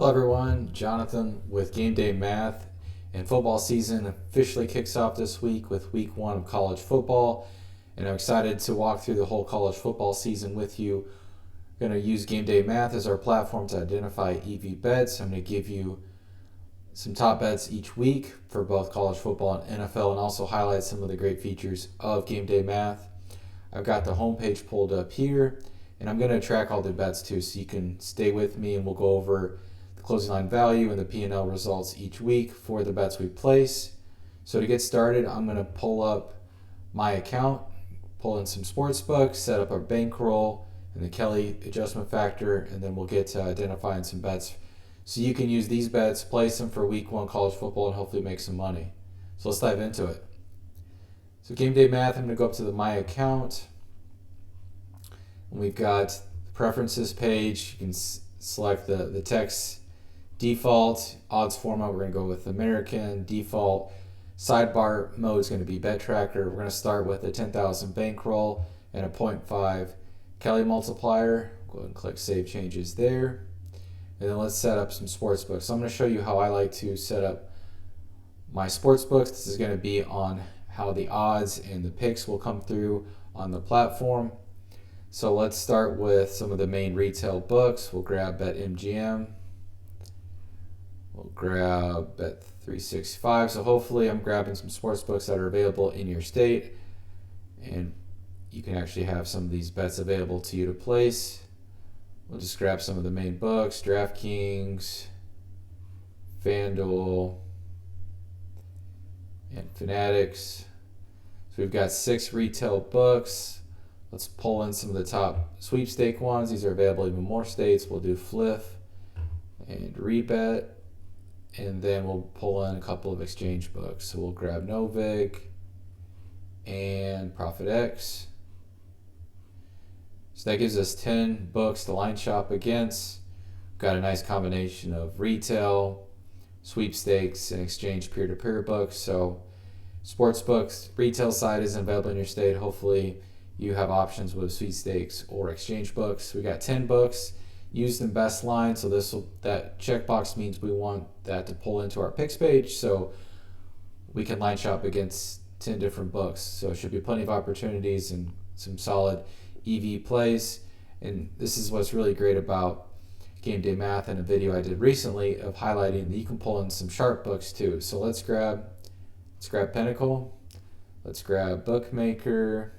Hello everyone, Jonathan with Game Day Math, and football season officially kicks off this week with week 1 of college football, and I'm excited to walk through the whole college football season with you. I'm going to use Game Day Math as our platform to identify EV bets. I'm going to give you some top bets each week for both college football and NFL, and also highlight some of the great features of Game Day Math. I've got the homepage pulled up here, and I'm going to track all the bets too, so you can stay with me and we'll go over the closing line value and the P&L results each week for the bets we place. So to get started, I'm going to pull up my account, pull in some sports books, set up our bankroll and the Kelly adjustment factor, and then we'll get to identifying some bets. So you can use these bets, place them for week 1 college football, and hopefully make some money. So let's dive into it. So Game Day Math, I'm going to go up to my account. And we've got the preferences page. You can select the text default. Odds format, we're going to go with American. Default sidebar mode is going to be bet tracker. We're going to start with a 10,000 bankroll and a 0.5 Kelly multiplier. Go ahead and click Save Changes there. And then let's set up some sports books. So I'm going to show you how I like to set up my sports books. This is going to be on how the odds and the picks will come through on the platform. So let's start with some of the main retail books. We'll grab BetMGM. We'll grab Bet365. So hopefully I'm grabbing some sports books that are available in your state, and you can actually have some of these bets available to you to place. We'll just grab some of the main books: DraftKings, FanDuel, and Fanatics. So we've got 6 retail books. Let's pull in some of the top sweepstake ones. These are available in even more states. We'll do Fliff and Rebet, and then we'll pull in a couple of exchange books. So we'll grab Novig and ProfitX. So that gives us 10 books to line shop against. We've got a nice combination of retail, sweepstakes, and exchange peer-to-peer books. So sports books, retail side isn't available in your state. Hopefully you have options with sweepstakes or exchange books. We got 10 books used in best line. So that checkbox means we want that to pull into our picks page, so we can line shop against 10 different books. So it should be plenty of opportunities and some solid EV plays. And this is what's really great about Game Day Math and a video I did recently of highlighting that you can pull in some sharp books too. So let's grab Pinnacle, let's grab Bookmaker,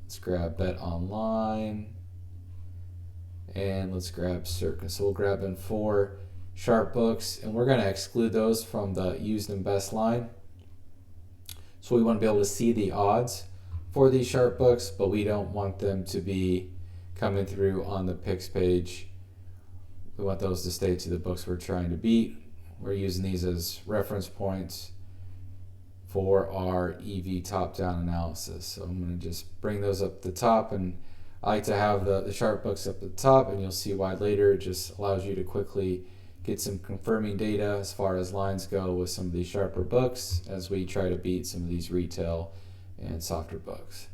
let's grab Bet Online, and let's grab Circus. So we'll grab in 4 sharp books, and we're going to exclude those from the used and best line. So we want to be able to see the odds for these sharp books, but we don't want them to be coming through on the picks page. We want those to stay to the books we're trying to beat. We're using these as reference points for our EV top-down analysis. So I'm going to just bring those up the top, and I like to have the sharp books up the top, and you'll see why later. It just allows you to quickly get some confirming data as far as lines go with some of these sharper books as we try to beat some of these retail and softer books.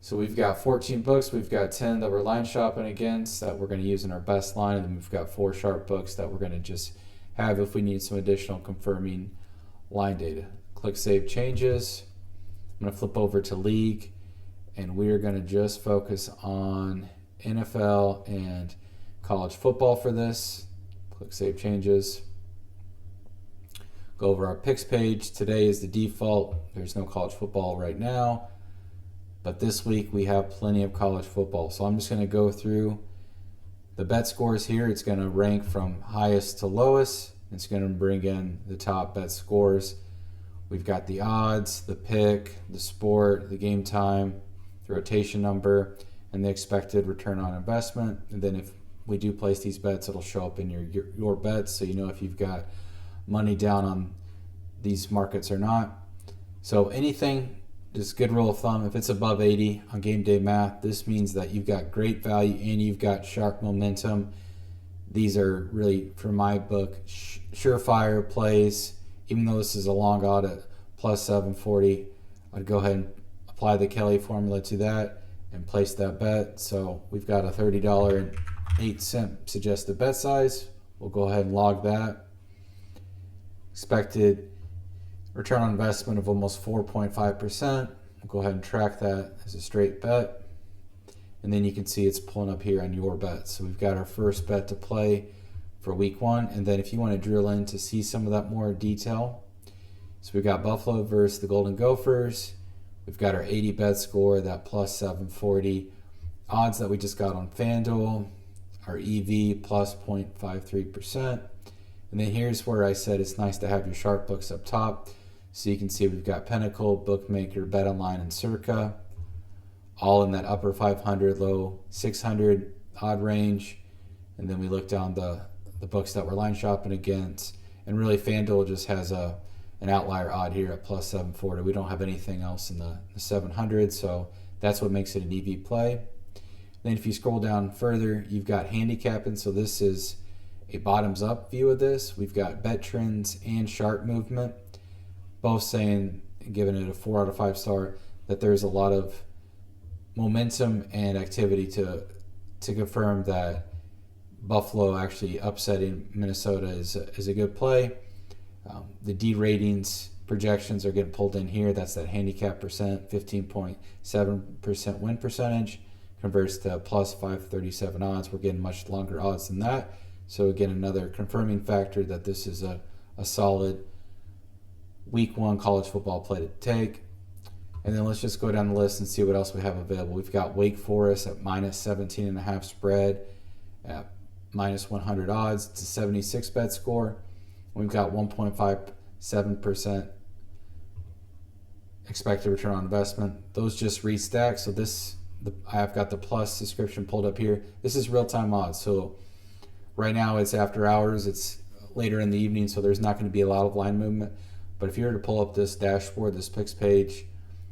So we've got 14 books. We've got 10 that we're line shopping against that we're going to use in our best line, and then we've got 4 sharp books that we're going to just have if we need some additional confirming line data. Click Save Changes. I'm going to flip over to League, and we're going to just focus on NFL and college football for this. Click Save Changes. Go over our picks page. Today is the default. There's no college football right now, but this week we have plenty of college football. So I'm just going to go through the bet scores here. It's going to rank from highest to lowest. It's going to bring in the top bet scores. We've got the odds, the pick, the sport, the game time, the rotation number, and the expected return on investment. And then if we do place these bets, it'll show up in your bets, so you know if you've got money down on these markets or not. So anything, just good rule of thumb, if it's above 80 on Game Day Math, this means that you've got great value and you've got sharp momentum. These are really, for my book, surefire plays. Even though this is a long odd at plus 740, I'd go ahead and apply the Kelly formula to that and place that bet. So we've got a $30.08 suggested bet size. We'll go ahead and log that. Expected return on investment of almost 4.5%. We'll go ahead and track that as a straight bet. And then you can see it's pulling up here on your bets. So we've got our first bet to play for week 1. And then if you want to drill in to see some of that more detail, so we've got Buffalo versus the Golden Gophers. We've got our 80 bet score, that plus 740 odds that we just got on FanDuel, our EV plus 0.53%. And then here's where I said it's nice to have your sharp books up top. So you can see we've got Pinnacle, Bookmaker, BetOnline, and Circa, all in that upper 500, low 600 odd range. And then we look down the books that we're line shopping against. And really FanDuel just has an outlier odd here at plus 740. We don't have anything else in the 700, so that's what makes it an EV play. Then if you scroll down further, you've got handicapping. So this is a bottoms up view of this. We've got bet trends and sharp movement, both saying, giving it a 4 out of 5 star, that there's a lot of momentum and activity to confirm that Buffalo actually upsetting Minnesota is a good play. The D ratings projections are getting pulled in here. That's that handicap percent, 15.7% win percentage converts to plus 537 odds. We're getting much longer odds than that. So again, another confirming factor that this is a solid week 1 college football play to take. And then let's just go down the list and see what else we have available. We've got Wake Forest at minus 17.5 spread at minus 100 odds. It's a 76 bet score. We've got 1.57% expected return on investment. Those just restack. So I've got the plus description pulled up here. This is real-time odds. So right now it's after hours. It's later in the evening, so there's not going to be a lot of line movement. But if you were to pull up this dashboard, this picks page,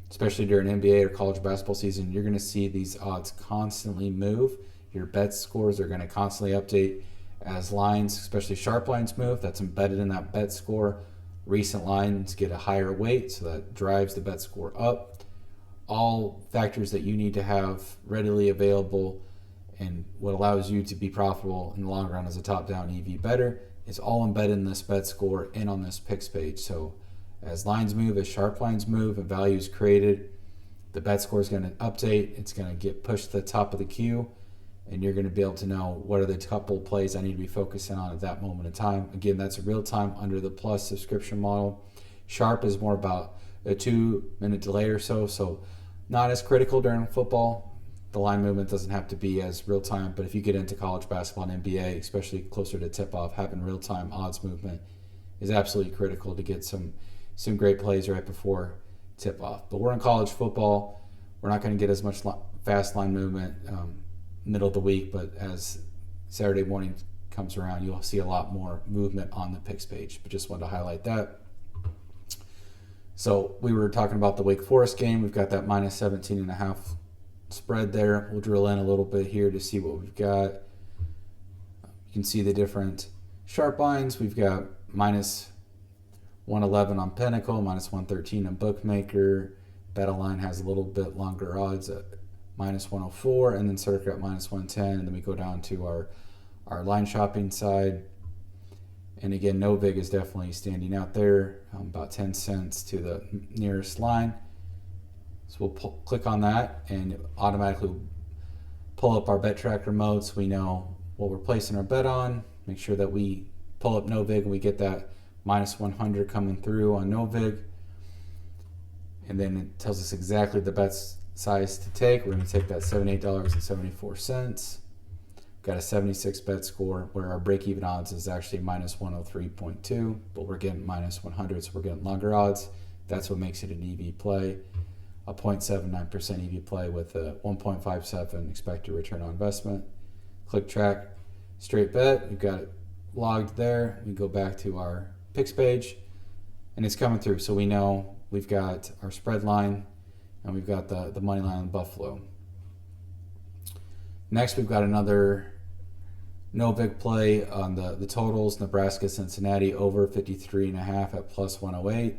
especially during NBA or college basketball season, you're going to see these odds constantly move. Your bet scores are going to constantly update as lines, especially sharp lines, move. That's embedded in that bet score. Recent lines get a higher weight, so that drives the bet score up. All factors that you need to have readily available, and what allows you to be profitable in the long run as a top-down EV bettor is all embedded in this bet score and on this picks page. So as lines move, as sharp lines move, and values created, the bet score is going to update. It's going to get pushed to the top of the queue, and you're going to be able to know what are the couple plays I need to be focusing on at that moment in time. Again, that's real time under the plus subscription model. Sharp is more about a 2-minute delay or so, so not as critical during football. The line movement doesn't have to be as real time, but if you get into college basketball and NBA, especially closer to tip-off, having real time odds movement is absolutely critical to get some great plays right before tip-off. But we're in college football. We're not going to get as much fast line movement middle of the week, but as Saturday morning comes around, you'll see a lot more movement on the picks page. But just wanted to highlight that. So we were talking about the Wake Forest game. We've got that minus 17.5 spread there. We'll drill in a little bit here to see what we've got. You can see the different sharp lines. We've got minus 111 on Pinnacle, minus 113 on Bookmaker. BetOnline has a little bit longer odds at minus 104, and then Circa at minus 110. And then we go down to our line shopping side. And again, no vig is definitely standing out there, about 10 cents to the nearest line. So we'll click on that and automatically pull up our bet tracker mode so we know what we're placing our bet on. Make sure that we pull up no vig and we get that minus 100 coming through on no vig. And then it tells us exactly the bet size to take. We're going to take that $78.74. Got a 76 bet score where our break-even odds is actually minus 103.2, but we're getting minus 100, so we're getting longer odds. That's what makes it an EV play, a 0.79% EV play with a 1.57 expected return on investment. Click track straight bet. We've got it logged there. We go back to our picks page, and it's coming through. So we know we've got our spread line, and we've got the money line on Buffalo. Next, we've got another no vig play on the totals. Nebraska, Cincinnati over 53.5 at plus 108.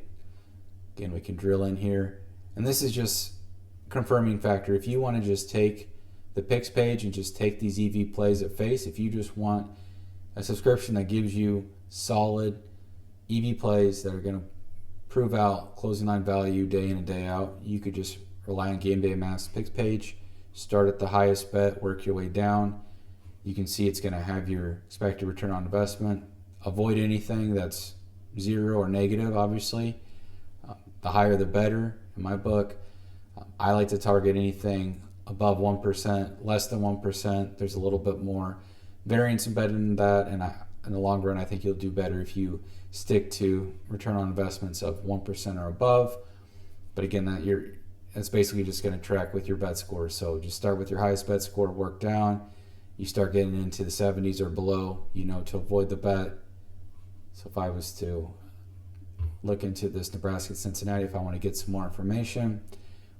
Again, we can drill in here. And this is just confirming factor. If you want to just take the picks page and just take these EV plays at face, if you just want a subscription that gives you solid EV plays that are going to prove out closing line value day in and day out. You could just rely on GamedayMath Picks page, start at the highest bet, work your way down. You can see it's going to have your expected return on investment. Avoid anything that's zero or negative, obviously. The higher the better, in my book. I like to target anything above 1%, less than 1%. There's a little bit more variance embedded in that, and in the long run, I think you'll do better if you stick to return on investments of 1% or above. But again, that's basically just going to track with your bet score. So just start with your highest bet score, work down. You start getting into the 70s or below, to avoid the bet. So if I was to look into this Nebraska-Cincinnati, if I want to get some more information,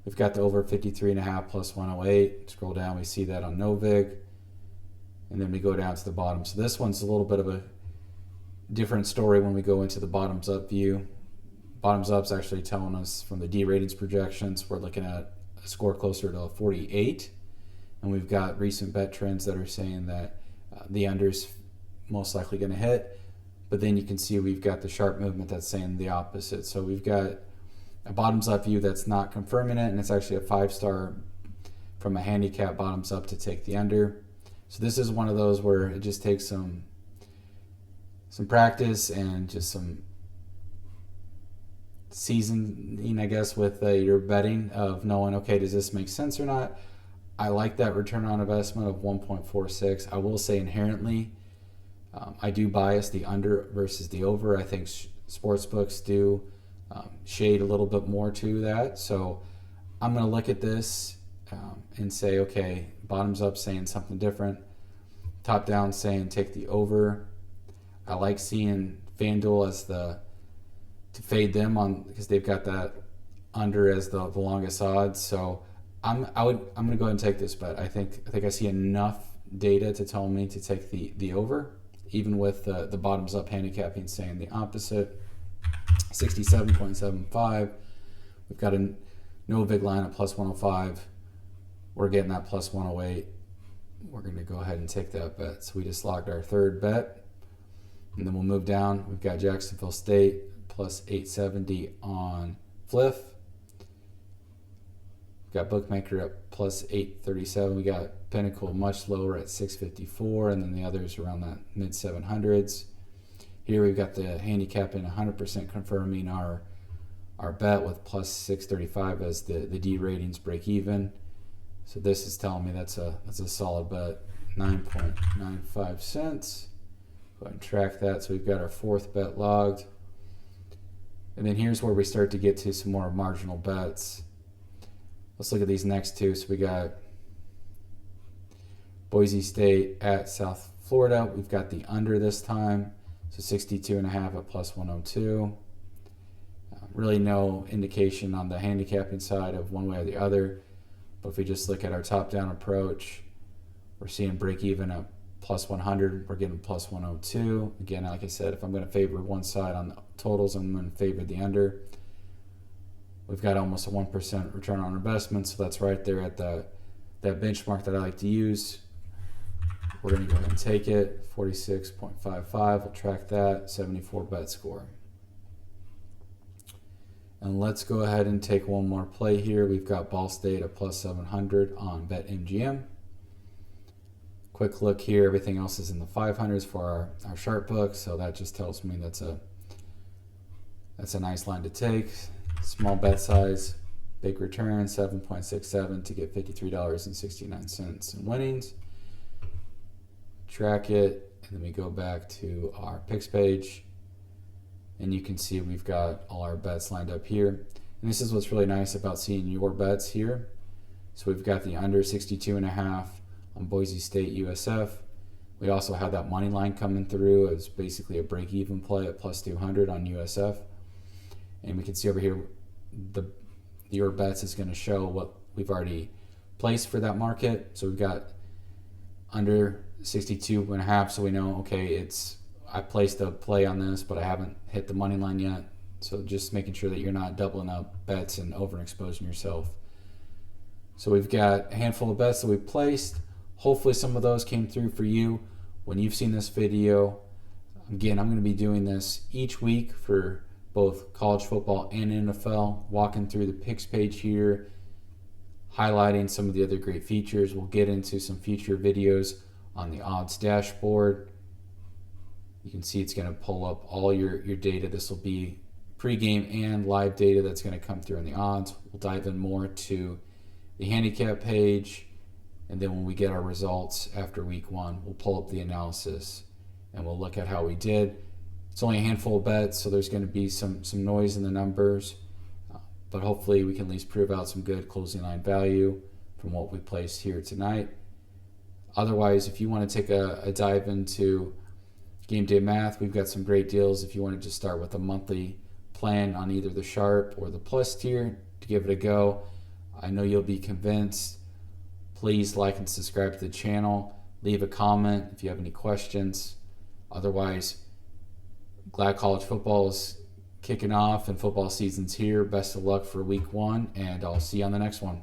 we've got the over 53.5 plus 108. Scroll down, we see that on Novig. And then we go down to the bottom. So this one's a little bit of a different story when we go into the bottoms up view. Bottoms up's actually telling us from the D ratings projections, we're looking at a score closer to 48. And we've got recent bet trends that are saying that the under's most likely going to hit. But then you can see we've got the sharp movement that's saying the opposite. So we've got a bottoms up view that's not confirming it, and it's actually a 5-star from a handicap bottoms up to take the under. So this is one of those where it just takes some practice and just some seasoning, I guess, with your betting of knowing, okay, does this make sense or not? I like that return on investment of 1.46. I will say inherently, I do bias the under versus the over. I think sports books do shade a little bit more to that. So I'm going to look at this and say, okay, bottoms up saying something different. Top down saying take the over. I like seeing FanDuel as to fade them on because they've got that under as the longest odds. So I'm going to go ahead and take this bet. I think I see enough data to tell me to take the over, even with the bottoms up handicapping saying the opposite. 67.75. We've got a Novig line at plus 105. We're getting that plus 108. We're going to go ahead and take that bet. So we just logged our third bet. And then we'll move down. We've got Jacksonville State plus 870 on Fliff. We've got Bookmaker at plus 837. We got Pinnacle much lower at 654. And then the others around that mid 700s. Here we've got the handicapping 100% confirming our bet with plus 635 as the D ratings break even. So this is telling me that's a solid bet, 9.95 cents. Go ahead and track that. So we've got our fourth bet logged. And then here's where we start to get to some more marginal bets. Let's look at these next two. So we got Boise State at South Florida. We've got the under this time. So 62.5 at plus 102. Really no indication on the handicapping side of one way or the other. But if we just look at our top-down approach, we're seeing break even at plus 100. We're getting plus 102. Again, like I said, if I'm going to favor one side on the totals, I'm going to favor the under. We've got almost a 1% return on investment, so that's right there at that benchmark that I like to use. We're going to go ahead and take it, 46.55. We'll track that, 74 bet score. And let's go ahead and take one more play here. We've got Ball State at plus 700 on BetMGM. Quick look here, everything else is in the 500s for our sharp book, so that just tells me that's a nice line to take. Small bet size, big return, 7.67 to get $53.69 in winnings. Track it, and then we go back to our picks page, and you can see we've got all our bets lined up here. And this is what's really nice about seeing your bets here. So we've got the under 62.5 on Boise State USF. We also have that money line coming through. It's basically a break-even play at plus 200 on USF. And we can see over here, your bets is going to show what we've already placed for that market. So we've got under 62.5, so we know, okay, I placed a play on this, but I haven't hit the money line yet. So just making sure that you're not doubling up bets and overexposing yourself. So we've got a handful of bets that we've placed. Hopefully some of those came through for you. when you've seen this video. Again, I'm going to be doing this each week for both college football and NFL, walking through the picks page here, highlighting some of the other great features. We'll get into some future videos on the odds dashboard. You can see it's going to pull up all your data. This will be pregame and live data that's going to come through in the odds. We'll dive in more to the handicap page, and then when we get our results after week 1, we'll pull up the analysis and we'll look at how we did. It's only a handful of bets, so there's going to be some noise in the numbers, but hopefully we can at least prove out some good closing line value from what we placed here tonight. Otherwise, if you want to take a dive into Game Day Math, we've got some great deals if you want to just start with a monthly plan on either the Sharp or the Plus tier to give it a go. I know you'll be convinced. Please like and subscribe to the channel. Leave a comment if you have any questions. Otherwise, glad college football is kicking off and football season's here. Best of luck for week 1, and I'll see you on the next one.